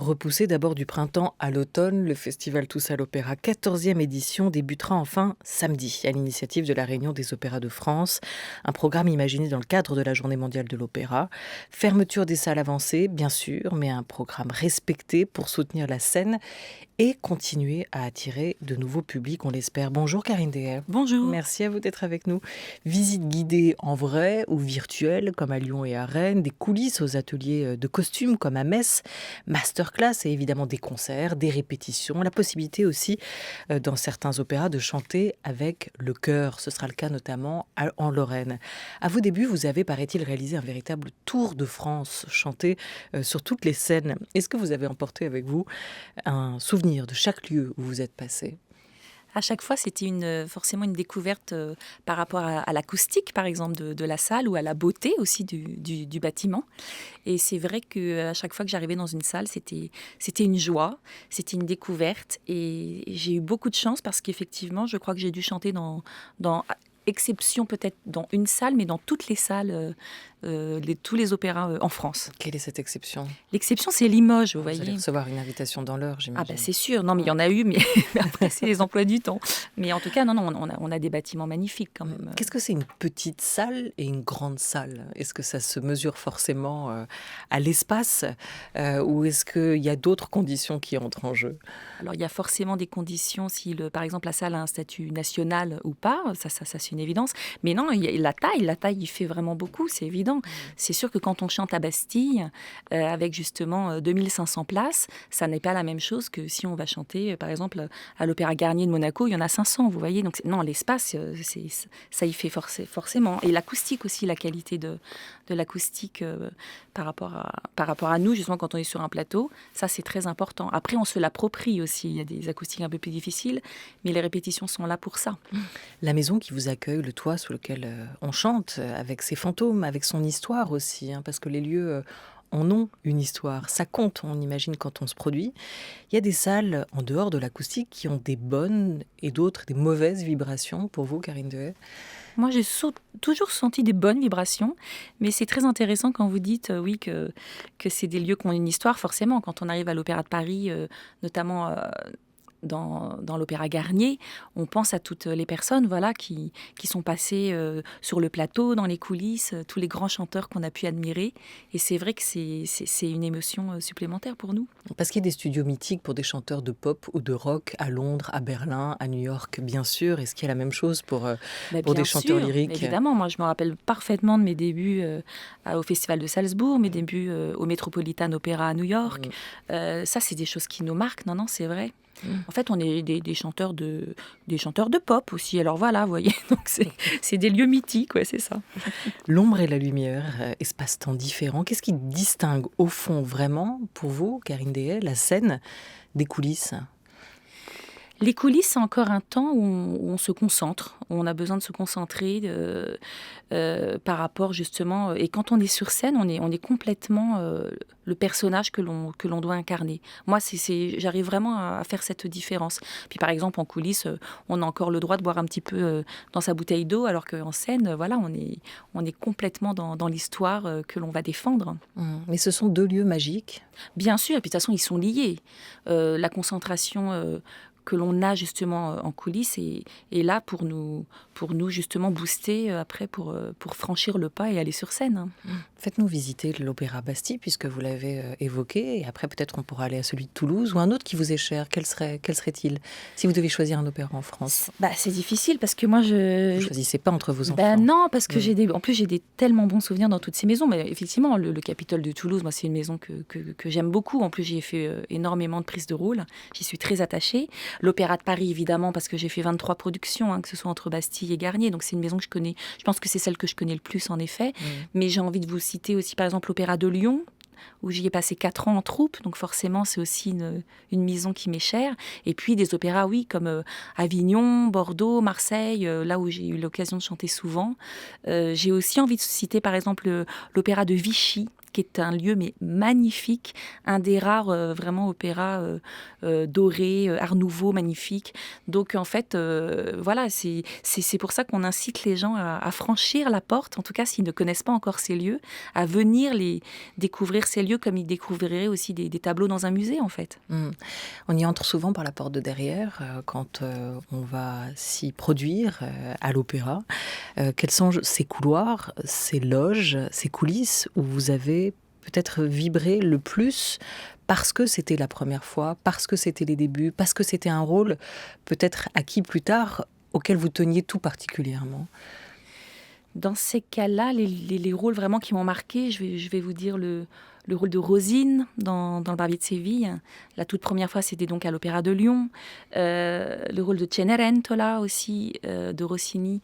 Repoussé d'abord du printemps à l'automne, le festival Tous à l'Opéra 14e édition débutera enfin samedi, à l'initiative de la Réunion des Opéras de France. Un programme imaginé dans le cadre de la Journée mondiale de l'opéra. Fermeture des salles avancées, bien sûr, mais un programme respecté pour soutenir la scène et continuer à attirer de nouveaux publics, on l'espère. Bonjour Karine Deher. Bonjour. Merci à vous d'être avec nous. Visite guidée en vrai ou virtuelle, comme à Lyon et à Rennes, des coulisses aux ateliers de costumes, comme à Metz, masterclass et évidemment des concerts, des répétitions, la possibilité aussi, dans certains opéras, de chanter avec le chœur. Ce sera le cas notamment en Lorraine. À vos débuts, vous avez, paraît-il, réalisé un véritable tour de France, chanté sur toutes les scènes. Est-ce que vous avez emporté avec vous un souvenir de chaque lieu où vous êtes passé? À chaque fois, c'était forcément une découverte par rapport à l'acoustique, par exemple, de la salle ou à la beauté aussi du bâtiment. Et c'est vrai qu'à chaque fois que j'arrivais dans une salle, c'était une joie, c'était une découverte. Et j'ai eu beaucoup de chance parce qu'effectivement, je crois que j'ai dû chanter dans exception peut-être dans une salle, mais dans toutes les salles, tous les opéras en France. Quelle est cette exception? L'exception, c'est Limoges, vous Vous allez voyez. recevoir une invitation dans l'heure, Ah bah j'imagine. c'est sûr, non mais il y en a eu, mais après c'est les emplois du temps. Mais en tout cas, non, on a des bâtiments magnifiques quand même. Qu'est-ce que c'est une petite salle et une grande salle? Est-ce que ça se mesure forcément à l'espace ou est-ce qu'il y a d'autres conditions qui entrent en jeu? Alors il y a forcément des conditions si par exemple la salle a un statut national ou pas, ça c'est une évidence. Mais non, il y a la taille il fait vraiment beaucoup, c'est évident. C'est sûr que quand on chante à Bastille avec justement 2500 places, ça n'est pas la même chose que si on va chanter par exemple à l'Opéra Garnier de Monaco, il y en a 500, vous voyez. Donc non, l'espace, ça y fait forcément. Et l'acoustique aussi, la qualité de l'acoustique par rapport à nous, justement quand on est sur un plateau, ça c'est très important. Après, on se l'approprie aussi. Il y a des acoustiques un peu plus difficiles, mais les répétitions sont là pour ça. La maison qui vous accueille, le toit sous lequel on chante, avec ses fantômes, avec son histoire aussi, hein, parce que les lieux en ont une histoire. Ça compte, on imagine, quand on se produit. Il y a des salles en dehors de l'acoustique qui ont des bonnes et d'autres des mauvaises vibrations pour vous, Karine Dehay? Moi, j'ai toujours senti des bonnes vibrations, mais c'est très intéressant quand vous dites, oui, que c'est des lieux qui ont une histoire, forcément. Quand on arrive à l'Opéra de Paris, notamment dans l'Opéra Garnier, on pense à toutes les personnes voilà, qui sont passées sur le plateau, dans les coulisses, tous les grands chanteurs qu'on a pu admirer. Et c'est vrai que c'est une émotion supplémentaire pour nous. Parce qu'il y a des studios mythiques pour des chanteurs de pop ou de rock à Londres, à Berlin, à New York, bien sûr. Est-ce qu'il y a la même chose pour des chanteurs lyriques? Évidemment, moi je me rappelle parfaitement de mes débuts au Festival de Salzbourg, mes débuts au Metropolitan Opera à New York. Ça, c'est des choses qui nous marquent, non, c'est vrai. En fait, on est des chanteurs de pop aussi. Alors voilà, vous voyez, donc c'est des lieux mythiques, ouais, c'est ça. L'ombre et la lumière, espace-temps différents. Qu'est-ce qui distingue au fond vraiment, pour vous, Karine Dehay, la scène des coulisses? Les coulisses, c'est encore un temps où on se concentre, où on a besoin de se concentrer par rapport justement... Et quand on est sur scène, on est complètement le personnage que l'on doit incarner. Moi, j'arrive vraiment à faire cette différence. Puis par exemple, en coulisses, on a encore le droit de boire un petit peu dans sa bouteille d'eau, alors qu'en scène, voilà, on est complètement dans l'histoire que l'on va défendre. Mais ce sont deux lieux magiques. Bien sûr, et puis de toute façon, ils sont liés. La concentration... que l'on a justement en coulisses est là pour nous justement booster après pour franchir le pas et aller sur scène. Faites-nous visiter l'Opéra Bastille puisque vous l'avez évoqué et après peut-être on pourra aller à celui de Toulouse ou un autre qui vous est cher. Quel serait-il si vous deviez choisir un opéra en France? C'est difficile parce que moi Vous choisissez pas entre vos enfants. Non, parce que en plus j'ai des tellement bons souvenirs dans toutes ces maisons. Mais effectivement, le Capitole de Toulouse, moi c'est une maison que j'aime beaucoup. En plus j'y ai fait énormément de prises de rôle. J'y suis très attachée. L'Opéra de Paris, évidemment, parce que j'ai fait 23 productions, que ce soit entre Bastille et Garnier. Donc, c'est une maison que je connais. Je pense que c'est celle que je connais le plus, en effet. Mais j'ai envie de vous citer aussi, par exemple, l'Opéra de Lyon, où j'y ai passé 4 ans en troupe. Donc, forcément, c'est aussi une maison qui m'est chère. Et puis, des opéras, oui, comme Avignon, Bordeaux, Marseille, là où j'ai eu l'occasion de chanter souvent. J'ai aussi envie de citer, par exemple, l'Opéra de Vichy, qui est un lieu mais magnifique, un des rares vraiment opéras dorés, Art Nouveau, magnifique. Donc en fait, voilà, c'est pour ça qu'on incite les gens à franchir la porte, en tout cas s'ils ne connaissent pas encore ces lieux, à venir découvrir ces lieux comme ils découvriraient aussi des tableaux dans un musée en fait. On y entre souvent par la porte de derrière quand on va s'y produire à l'opéra. Quels sont ces couloirs, ces loges, ces coulisses où vous avez peut-être vibré le plus parce que c'était la première fois, parce que c'était les débuts, parce que c'était un rôle peut-être acquis plus tard auquel vous teniez tout particulièrement? Dans ces cas-là, les rôles vraiment qui m'ont marqué, je vais vous dire le rôle de Rosine dans Le Barbier de Séville. La toute première fois, c'était donc à l'Opéra de Lyon. Le rôle de Cenerentola aussi, de Rossini.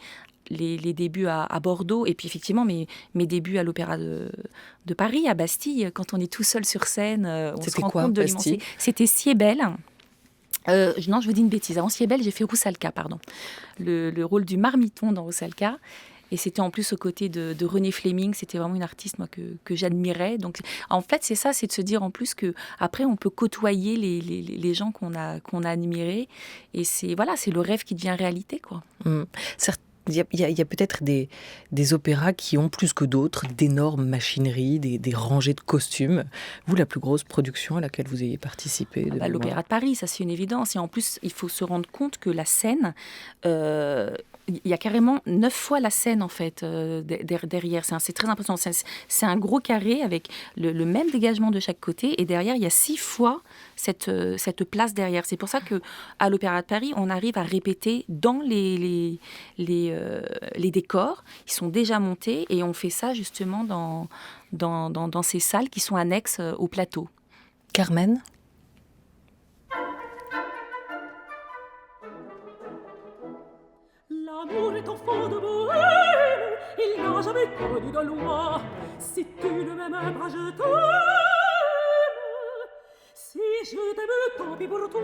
Les débuts à Bordeaux. Et puis effectivement, mes débuts à l'Opéra de Paris, à Bastille, quand on est tout seul sur scène, on se rend compte de l'immensité. C'était Siebel. Non, je vous dis une bêtise. Avant Siebel, j'ai fait Roussalka, pardon. Le rôle du marmiton dans Roussalka. Et c'était en plus aux côtés de René Fleming. C'était vraiment une artiste moi, que j'admirais. Donc, en fait, c'est ça, c'est de se dire en plus qu'après, on peut côtoyer les gens qu'on a admirés. Et c'est le rêve qui devient réalité, quoi. Certes, il y a peut-être des opéras qui ont plus que d'autres d'énormes machineries, des rangées de costumes. Vous, la plus grosse production à laquelle vous ayez participé? L'Opéra de Paris, ça c'est une évidence. Et en plus, il faut se rendre compte que la scène, il y a carrément 9 fois la scène en fait derrière. C'est très impressionnant. C'est un gros carré avec le même dégagement de chaque côté. Et derrière, il y a 6 fois cette place derrière. C'est pour ça qu'à l'Opéra de Paris, on arrive à répéter dans les décors. Ils sont déjà montés et on fait ça justement dans ces salles qui sont annexes au plateau. Carmen? L'amour est enfant de bohème, il n'a jamais connu de loi. Si tu ne m'aimes pas, je t'aime. Si je t'aime, tant pis pour toi,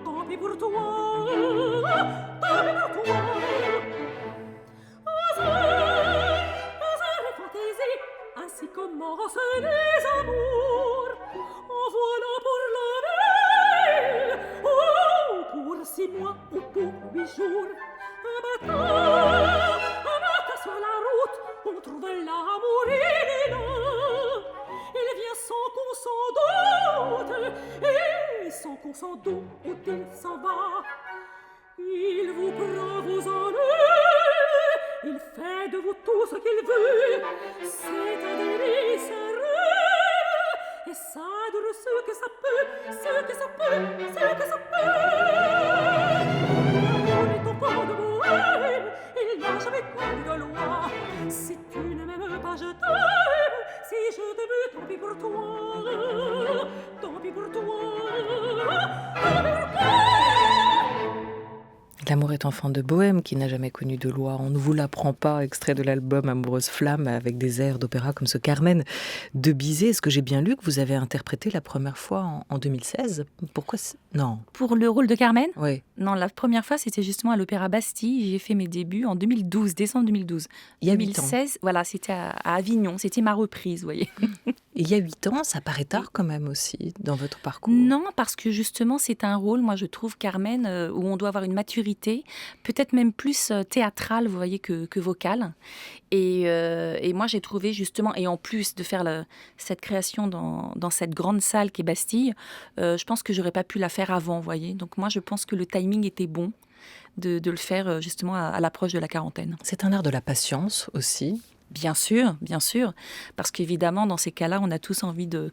tant pis pour toi, tant pis pour toi. Hasard et fantaisie, ainsi commencent les amours. En voilà pour la veille, oh, pour 6 mois ou pour 8 jours. Un matin sur la route, on trouve l'amour, il est là. Il vient sans qu'on s'en doute, et sans qu'on s'en doute, il s'en va. Il vous prend, vous enlève, il fait de vous tout ce qu'il veut. C'est un délice, un rêve, et ça dure ce que ça peut, ce que ça peut, ce que ça peut. L'amour est enfant de bohème, il n'a jamais connu de loi. Si tu ne m'aimes pas, je t'aime. Si je t'aime, tant pis pour toi, tant pis pour toi, tant pis pour toi. L'amour est enfant de bohème qui n'a jamais connu de loi. On ne vous l'apprend pas, extrait de l'album Amoureuse flamme avec des airs d'opéra comme ce Carmen de Bizet. Est-ce que j'ai bien lu que vous avez interprété la première fois en 2016? Pourquoi non. Pour le rôle de Carmen? Oui. Non, la première fois, c'était justement à l'Opéra Bastille. J'ai fait mes débuts en 2012, décembre 2012. Il y a 8 ans. 2016, voilà, c'était à Avignon. C'était ma reprise, vous voyez. Et il y a 8 ans, ça paraît tard quand même aussi dans votre parcours. Non, parce que justement, c'est un rôle, moi je trouve, Carmen, où on doit avoir une maturité, peut-être même plus théâtrale, vous voyez, que vocale. Et moi, j'ai trouvé justement, et en plus de faire cette création dans cette grande salle qui est Bastille, je pense que j'aurais pas pu la faire avant, vous voyez. Donc moi, je pense que le timing était bon de le faire justement à l'approche de la quarantaine. C'est un art de la patience aussi. Bien sûr, parce qu'évidemment, dans ces cas-là, on a tous envie de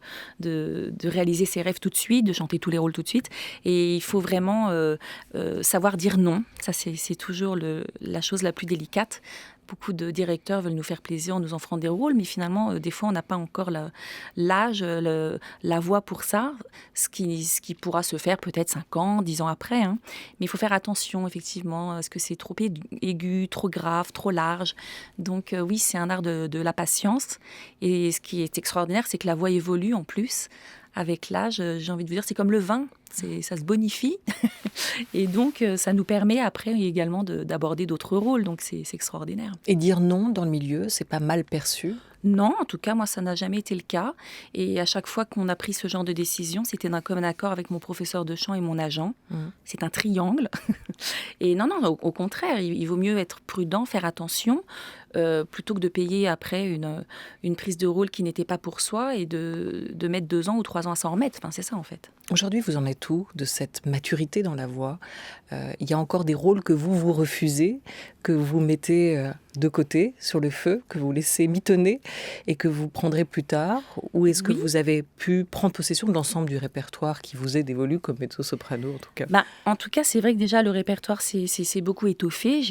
réaliser ses rêves tout de suite, de chanter tous les rôles tout de suite. Et il faut vraiment savoir dire non. Ça, c'est toujours la chose la plus délicate. Beaucoup de directeurs veulent nous faire plaisir en nous offrant des rôles, mais finalement, des fois, on n'a pas encore l'âge, la voix pour ça, ce qui pourra se faire peut-être 5 ans, 10 ans après. Hein. Mais il faut faire attention, effectivement, est-ce que c'est trop aigu, trop grave, trop large. Donc oui, c'est un art de la patience. Et ce qui est extraordinaire, c'est que la voix évolue en plus. Avec l'âge, j'ai envie de vous dire, c'est comme le vin. ça se bonifie. Et donc, ça nous permet après également d'aborder d'autres rôles. Donc, c'est extraordinaire. Et dire non dans le milieu, c'est pas mal perçu? Non, en tout cas, moi, ça n'a jamais été le cas. Et à chaque fois qu'on a pris ce genre de décision, c'était d'un commun accord avec mon professeur de chant et mon agent. C'est un triangle. Et non, au contraire, il vaut mieux être prudent, faire attention, plutôt que de payer après une prise de rôle qui n'était pas pour soi et de mettre 2 ans ou 3 ans à s'en remettre. Enfin, c'est ça, en fait. Aujourd'hui, vous en êtes où de cette maturité dans la voix? Il y a encore des rôles que vous refusez, que vous mettez de côté, sur le feu, que vous laissez mitonner et que vous prendrez plus tard? Ou est-ce que vous avez pu prendre possession de l'ensemble du répertoire qui vous est dévolu comme mezzo-soprano, en tout cas? En tout cas, c'est vrai que déjà, le répertoire s'est beaucoup étoffé.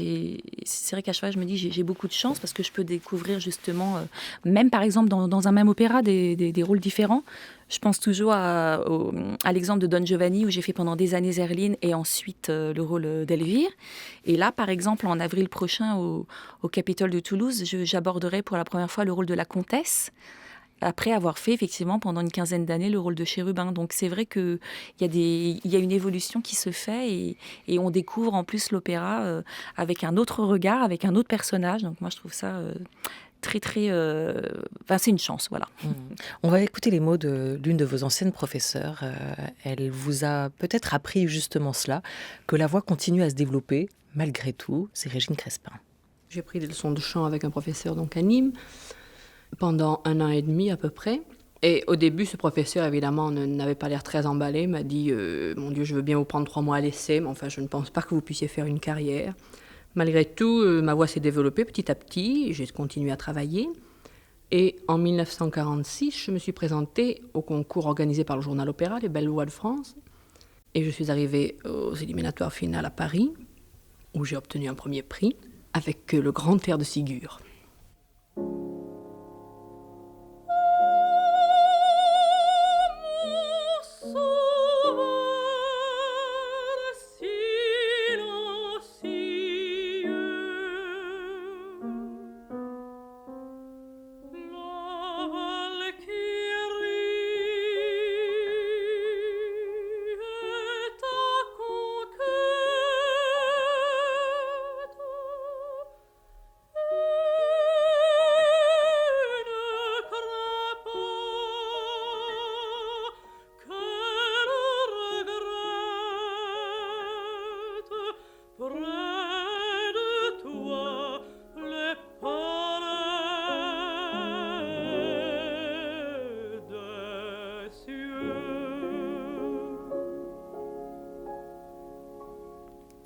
C'est vrai qu'à chaque fois, je me dis j'ai beaucoup de chance parce que je peux découvrir justement, même par exemple dans un même opéra, des rôles différents. Je pense toujours à l'exemple de Don Giovanni où j'ai fait pendant des années Zerline et ensuite le rôle d'Elvire. Et là, par exemple, en avril prochain au Capitole de Toulouse, j'aborderai pour la première fois le rôle de la comtesse, après avoir fait effectivement pendant une quinzaine d'années le rôle de chérubin. Donc c'est vrai qu'il y a une évolution qui se fait et on découvre en plus l'opéra avec un autre regard, avec un autre personnage. Donc moi je trouve ça très très... c'est une chance, voilà. On va écouter les mots de l'une de vos anciennes professeurs. Elle vous a peut-être appris justement cela, que la voix continue à se développer malgré tout. C'est Régine Crespin. J'ai pris des leçons de chant avec un professeur donc à Nîmes pendant 1 an et demi à peu près. Et au début, ce professeur, évidemment, n'avait pas l'air très emballé. M'a dit « Mon Dieu, je veux bien vous prendre 3 mois à l'essai, mais enfin, je ne pense pas que vous puissiez faire une carrière. » Malgré tout, ma voix s'est développée petit à petit. J'ai continué à travailler. Et en 1946, je me suis présentée au concours organisé par le journal Opéra, Les Belles Voix de France. Et je suis arrivée aux éliminatoires finales à Paris, où j'ai obtenu un premier prix, avec le grand air de Ségur.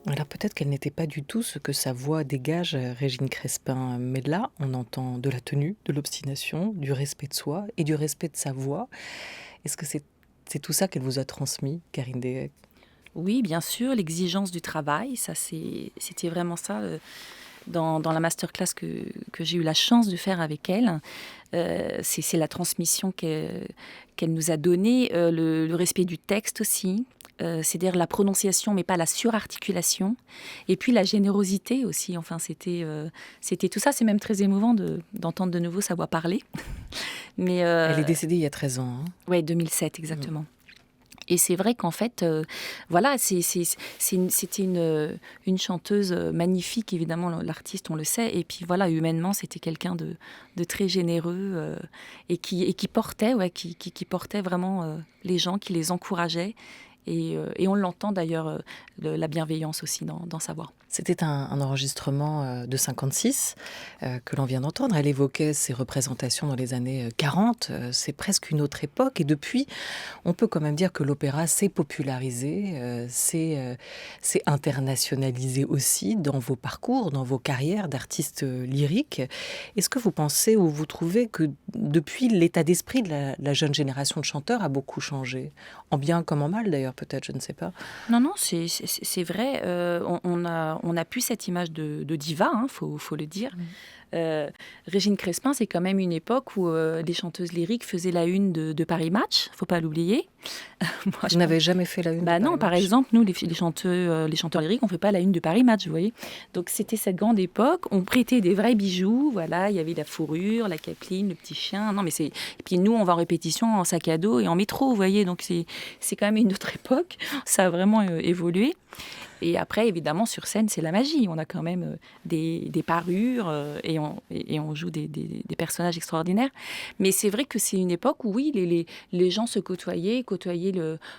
Alors peut-être qu'elle n'était pas du tout ce que sa voix dégage, Régine Crespin. Mais là, on entend de la tenue, de l'obstination, du respect de soi et du respect de sa voix. Est-ce que c'est tout ça qu'elle vous a transmis, Karine Deshaies? Oui, bien sûr, l'exigence du travail, ça c'était vraiment ça dans la masterclass que j'ai eu la chance de faire avec elle. C'est la transmission qu'elle nous a donnée, le respect du texte aussi. C'est-à-dire la prononciation, mais pas la surarticulation. Et puis la générosité aussi. Enfin, c'était tout ça. C'est même très émouvant d'entendre de nouveau sa voix parler. Mais, elle est décédée il y a 13 ans. Hein. Oui, 2007, exactement. Et c'est vrai qu'en fait, voilà, c'était une chanteuse magnifique, évidemment, l'artiste, on le sait. Et puis voilà, humainement, c'était quelqu'un de très généreux et qui portait vraiment les gens, qui les encourageait. Et on l'entend d'ailleurs, la bienveillance aussi dans sa voix. C'était un enregistrement de 56 que l'on vient d'entendre. Elle évoquait ses représentations dans les années 40. C'est presque une autre époque. Et depuis, on peut quand même dire que l'opéra s'est popularisé, s'est internationalisé aussi dans vos parcours, dans vos carrières d'artistes lyriques. Est-ce que vous pensez ou vous trouvez que depuis, l'état d'esprit de la jeune génération de chanteurs a beaucoup changé? En bien comme en mal d'ailleurs, peut-être, je ne sais pas. Non, c'est vrai. On a plus cette image de diva, faut le dire. Régine Crespin, c'est quand même une époque où les chanteuses lyriques faisaient la une de Paris Match, faut pas l'oublier. Moi, Vous n'avez jamais fait la une de non, Paris par Match. exemple, nous, les chanteurs lyriques, on ne fait pas la une de Paris Match, vous voyez. Donc, c'était cette grande époque. On prêtait des vrais bijoux, voilà. Il y avait la fourrure, la capeline, le petit chien. Non, mais c'est... Et puis, nous, on va en répétition en sac à dos et en métro, vous voyez. Donc, c'est quand même une autre époque. Ça a vraiment évolué. Et après, évidemment, sur scène, c'est la magie. On a quand même des parures et on joue des personnages extraordinaires. Mais c'est vrai que c'est une époque où, oui, les gens se côtoyaient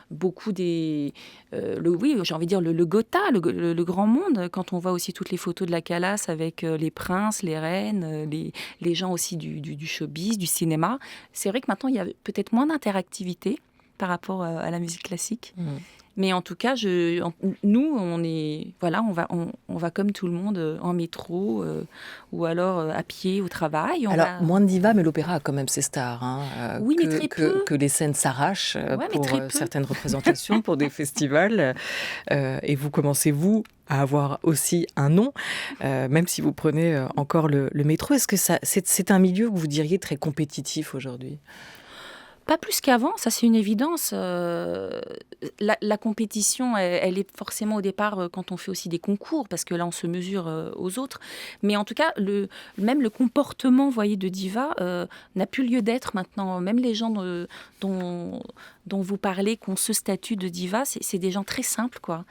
beaucoup oui, j'ai envie de dire le Gotha, le grand monde. Quand on voit aussi toutes les photos de la Calas avec les princes, les reines, les gens aussi du showbiz, du cinéma. C'est vrai que maintenant, il y a peut-être moins d'interactivité par rapport à la musique classique. Mais en tout cas, nous, on va comme tout le monde en métro ou alors à pied au travail. Moins de divas, mais l'opéra a quand même ses stars. Oui, mais très peu. Que les scènes s'arrachent Ouais, pour certaines représentations, pour des festivals. Et vous commencez, à avoir aussi un nom, même si vous prenez encore le métro. Est-ce que c'est un milieu que vous diriez très compétitif aujourd'hui ? Pas plus qu'avant, ça c'est une évidence. La compétition, elle est forcément au départ quand on fait aussi des concours, parce que là on se mesure aux autres. Mais en tout cas, même le comportement, voyez, de diva n'a plus lieu d'être maintenant. Même les gens dont vous parlez, qui ont ce statut de diva, c'est des gens très simples, quoi.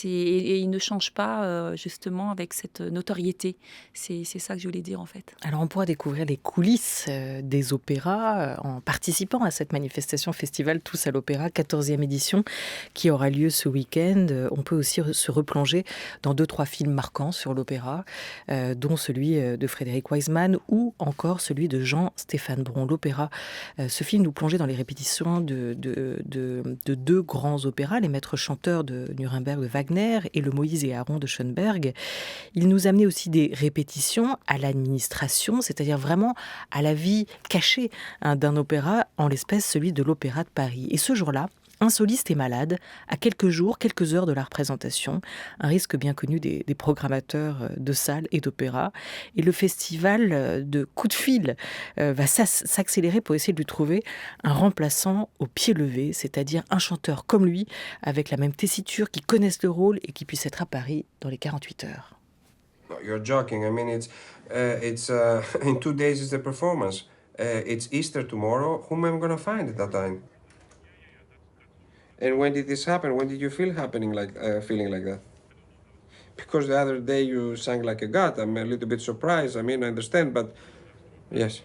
Et ils ne changent pas justement avec cette notoriété. C'est ça que je voulais dire en fait. Alors on pourra découvrir les coulisses des opéras en participant à cette manifestation festival Tous à l'Opéra, 14e édition, qui aura lieu ce week-end. On peut aussi se replonger dans 2-3 films marquants sur l'opéra, dont celui de Frédéric Wiseman ou encore celui de Jean-Stéphane Bron. L'opéra, ce film nous plongeait dans les répétitions de 2 grands opéras, les Maîtres chanteurs de Nuremberg de Wagner et le Moïse et Aaron de Schoenberg. Il nous amenait aussi des répétitions à l'administration, c'est-à-dire vraiment à la vie cachée d'un opéra, en l'espèce celui de l'Opéra de Paris. Et ce jour-là, un soliste est malade à quelques heures de la représentation, un risque bien connu des programmateurs de salles et d'opéra. Et le festival de coups de fil va s'accélérer pour essayer de lui trouver un remplaçant au pied levé, c'est-à-dire un chanteur comme lui, avec la même tessiture, qui connaisse le rôle et qui puisse être à Paris dans les 48 heures. You're joking. I mean, it's in 2 days is the performance. It's Easter tomorrow. Whom am I going to find at that time? And when did this happen? When did you feel feeling like that? Because the other day you sang like a god. I'm a little bit surprised. I mean, I understand, but yes.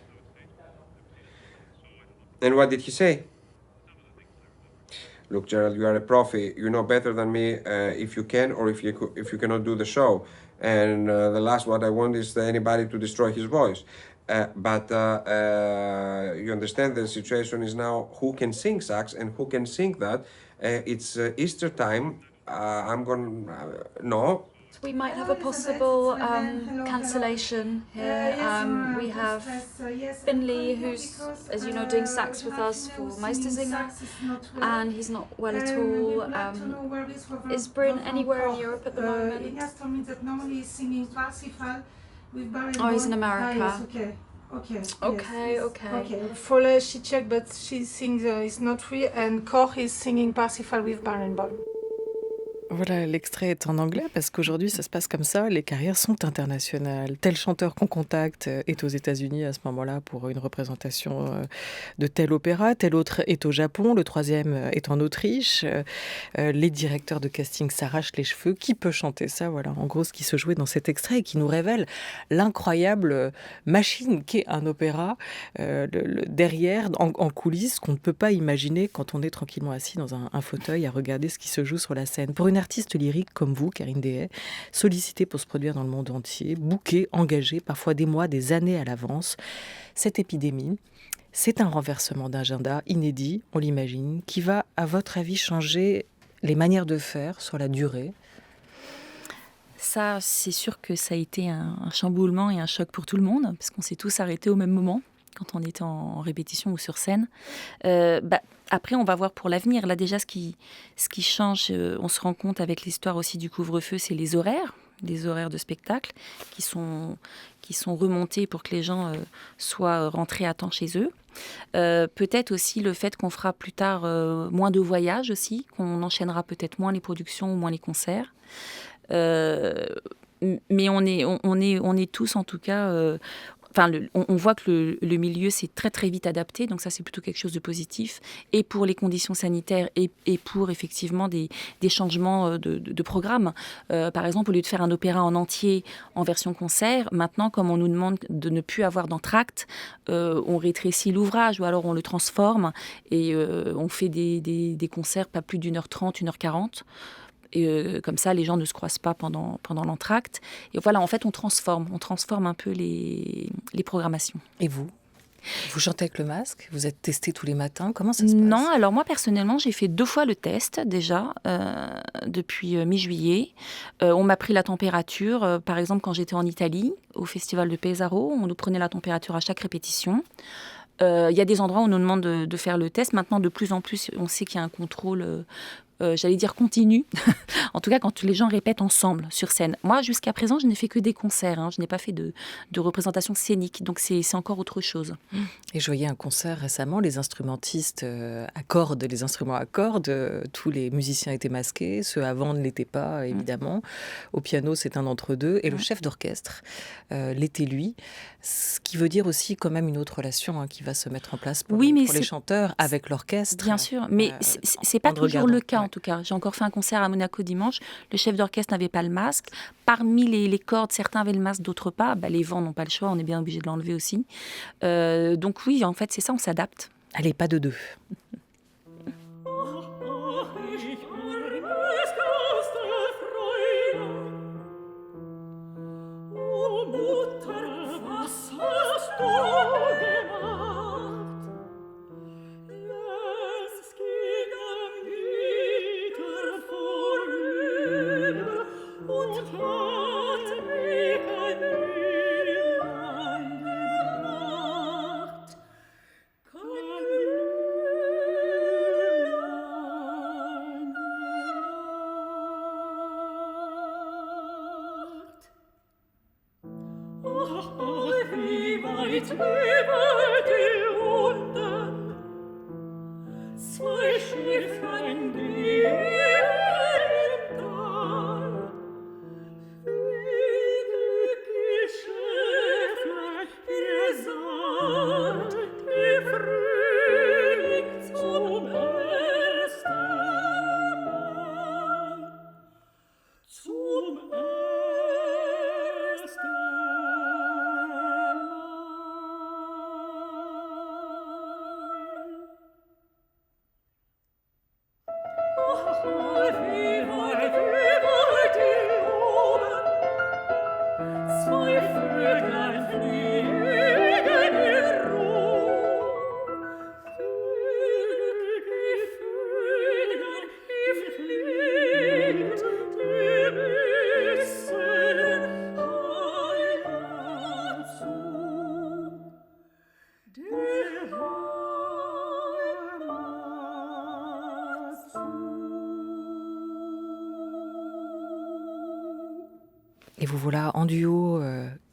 And what did he say? Look, Gerald, you are a profi. You know better than me if you can or if you cannot do the show. And the last what I want is anybody to destroy his voice. But you understand the situation is now who can sing sax and who can sing that. It's Easter time. I'm going no. We might have a possible cancellation here. We have Finley, who's, as you know, doing sax with us for Meistersinger, and he's not well at all. Is Bryn anywhere in Europe at the moment? He has told me that normally he's singing Parsifal with Barenboim. Oh, he's in America. Yes, okay. Okay. Okay. Fole, she checked, but she sings It's Not Free, and Koch is singing Parsifal with Barenboim. Voilà, l'extrait est en anglais parce qu'aujourd'hui, ça se passe comme ça. Les carrières sont internationales. Tel chanteur qu'on contacte est aux États-Unis à ce moment-là pour une représentation de tel opéra. Tel autre est au Japon. Le troisième est en Autriche. Les directeurs de casting s'arrachent les cheveux. Qui peut chanter ça? Voilà, en gros, ce qui se jouait dans cet extrait et qui nous révèle l'incroyable machine qu'est un opéra derrière, en coulisses, qu'on ne peut pas imaginer quand on est tranquillement assis dans un fauteuil à regarder ce qui se joue sur la scène. Pour une artiste lyrique comme vous, Karine Dehaye, sollicitée pour se produire dans le monde entier, bookée, engagée, parfois des mois, des années à l'avance, cette épidémie, c'est un renversement d'agenda inédit, on l'imagine, qui va, à votre avis, changer les manières de faire sur la durée? Ça, c'est sûr que ça a été un chamboulement et un choc pour tout le monde, parce qu'on s'est tous arrêtés au même moment, quand on était en répétition ou sur scène. Après, on va voir pour l'avenir. Là, déjà, ce qui change, on se rend compte avec l'histoire aussi du couvre-feu, c'est les horaires. les horaires de spectacle qui sont remontés pour que les gens soient rentrés à temps chez eux. Peut-être aussi le fait qu'on fera plus tard moins de voyages aussi, qu'on enchaînera peut-être moins les productions ou moins les concerts. Mais on est tous en tout cas... on voit que le milieu s'est très très vite adapté, donc ça c'est plutôt quelque chose de positif, et pour les conditions sanitaires et pour effectivement des changements de programme. Par exemple, au lieu de faire un opéra en entier en version concert, maintenant comme on nous demande de ne plus avoir d'entracte, on rétrécit l'ouvrage ou alors on le transforme et on fait des concerts pas plus d'1h30, 1h40. Et comme ça, les gens ne se croisent pas pendant l'entracte. Et voilà, en fait, on transforme un peu les programmations. Et vous chantez avec le masque? Vous êtes testé tous les matins? Comment ça se passe? Non, alors moi, personnellement, j'ai fait 2 fois le test, déjà, depuis mi-juillet. On m'a pris la température. Par exemple, quand j'étais en Italie, au festival de Pesaro, on nous prenait la température à chaque répétition. Il y a des endroits où on nous demande de faire le test. Maintenant, de plus en plus, on sait qu'il y a un contrôle... j'allais dire continu, en tout cas quand les gens répètent ensemble sur scène. Moi, jusqu'à présent, je n'ai fait que des concerts, je n'ai pas fait de représentation scénique, donc c'est encore autre chose. Et je voyais un concert récemment, les instrumentistes à cordes, les instruments à cordes, tous les musiciens étaient masqués, ceux avant ne l'étaient pas, évidemment. Au piano, c'est un d'entre-deux, et le chef d'orchestre l'était lui, ce qui veut dire aussi quand même une autre relation qui va se mettre en place pour les chanteurs avec l'orchestre. Bien sûr, mais c'est pas toujours le cas. En tout cas, j'ai encore fait un concert à Monaco dimanche. Le chef d'orchestre n'avait pas le masque. Parmi les cordes, certains avaient le masque, d'autres pas. Les vents n'ont pas le choix, on est bien obligé de l'enlever aussi. Donc oui, en fait, c'est ça, on s'adapte. Allez, pas de deux. Et vous voilà en duo,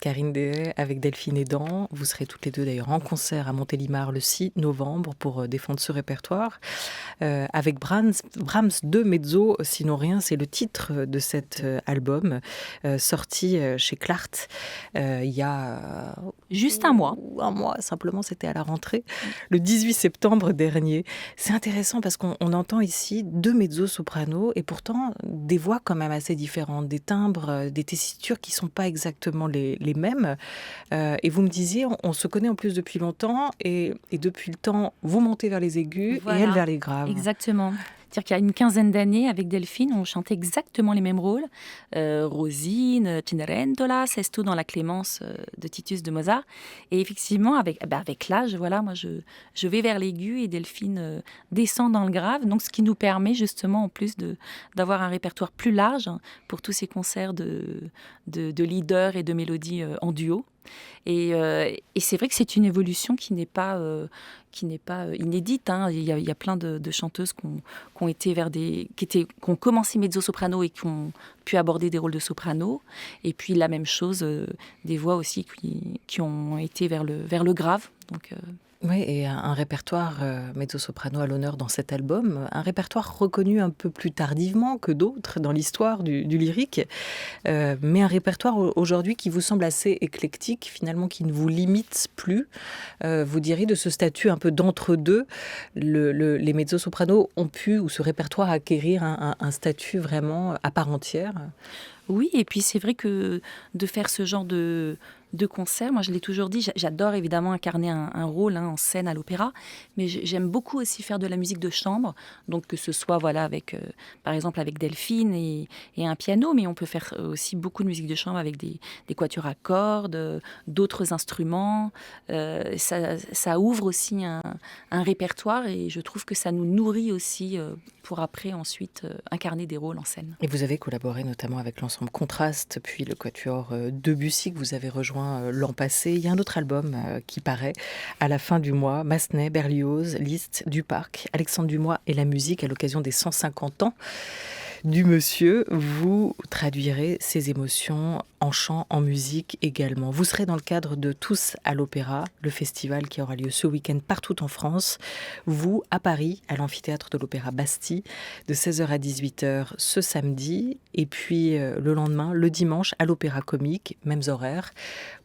Karine Dehaye avec Delphine Edan. Vous serez toutes les deux d'ailleurs en concert à Montélimar le 6 novembre pour défendre ce répertoire. Avec Brahms 2 mezzo, sinon rien, c'est le titre de cet album sorti chez Clart il y a... Juste un mois. Un mois, simplement, c'était à la rentrée, le 18 septembre dernier. C'est intéressant parce qu'on entend ici 2 mezzo-sopranos et pourtant des voix quand même assez différentes, des timbres, des tessitures qui ne sont pas exactement les mêmes. Et vous me disiez, on se connaît en plus depuis longtemps et depuis le temps, vous montez vers les aigus et elle vers les graves. Exactement. C'est-à-dire qu'il y a une quinzaine d'années, avec Delphine, on chantait exactement les mêmes rôles. Rosine, Cenerentola, Sesto dans la Clémence de Titus de Mozart. Et effectivement, avec l'âge, voilà, moi je vais vers l'aigu et Delphine descend dans le grave. Donc, ce qui nous permet justement, en plus, d'avoir un répertoire plus large pour tous ces concerts de leaders et de mélodies en duo. Et c'est vrai que c'est une évolution qui n'est pas inédite. Hein. Il y a plein de chanteuses qui ont commencé mezzo-soprano et qui ont pu aborder des rôles de soprano. Et puis la même chose, des voix aussi qui ont été vers le grave. Donc, Oui, et un répertoire mezzo-soprano à l'honneur dans cet album, un répertoire reconnu un peu plus tardivement que d'autres dans l'histoire du lyrique, mais un répertoire aujourd'hui qui vous semble assez éclectique, finalement, qui ne vous limite plus. Vous diriez de ce statut un peu d'entre-deux, les mezzo-sopranos ont pu, ou ce répertoire, acquérir un statut vraiment à part entière. oui, et puis c'est vrai que de faire ce genre de concert, moi je l'ai toujours dit, j'adore évidemment incarner un rôle en scène à l'opéra, mais j'aime beaucoup aussi faire de la musique de chambre, donc que ce soit voilà par exemple avec Delphine et un piano, mais on peut faire aussi beaucoup de musique de chambre avec des quatuors à cordes, d'autres instruments. Ça ouvre aussi un répertoire et je trouve que ça nous nourrit aussi pour après ensuite incarner des rôles en scène. Et vous avez collaboré notamment avec l'ensemble Contraste, puis le quatuor Debussy que vous avez rejoint l'an passé. Il y a un autre album qui paraît à la fin du mois, Massenet, Berlioz, Liszt, Duparc, Alexandre Dumas et la musique à l'occasion des 150 ans du monsieur. Vous traduirez ces émotions en chant, en musique également. Vous serez dans le cadre de Tous à l'Opéra, le festival qui aura lieu ce week-end partout en France. Vous, à Paris, à l'amphithéâtre de l'Opéra Bastille, de 16h à 18h ce samedi. Et puis le lendemain, le dimanche, à l'Opéra Comique, mêmes horaires,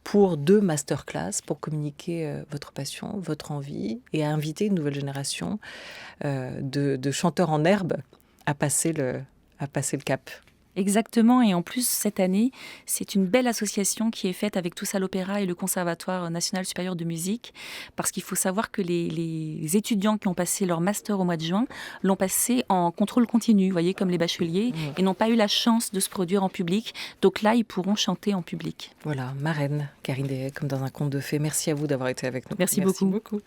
pour 2 masterclass, pour communiquer votre passion, votre envie, et à inviter une nouvelle génération de chanteurs en herbe à passer le cap. Exactement, et en plus cette année, c'est une belle association qui est faite avec Tous à l'Opéra et le Conservatoire national supérieur de musique, parce qu'il faut savoir que les étudiants qui ont passé leur master au mois de juin l'ont passé en contrôle continu, vous voyez, comme les bacheliers, et n'ont pas eu la chance de se produire en public. Donc là, ils pourront chanter en public. Voilà, marraine, Karine Deshaies, comme dans un conte de fées. Merci à vous d'avoir été avec nous. Merci beaucoup.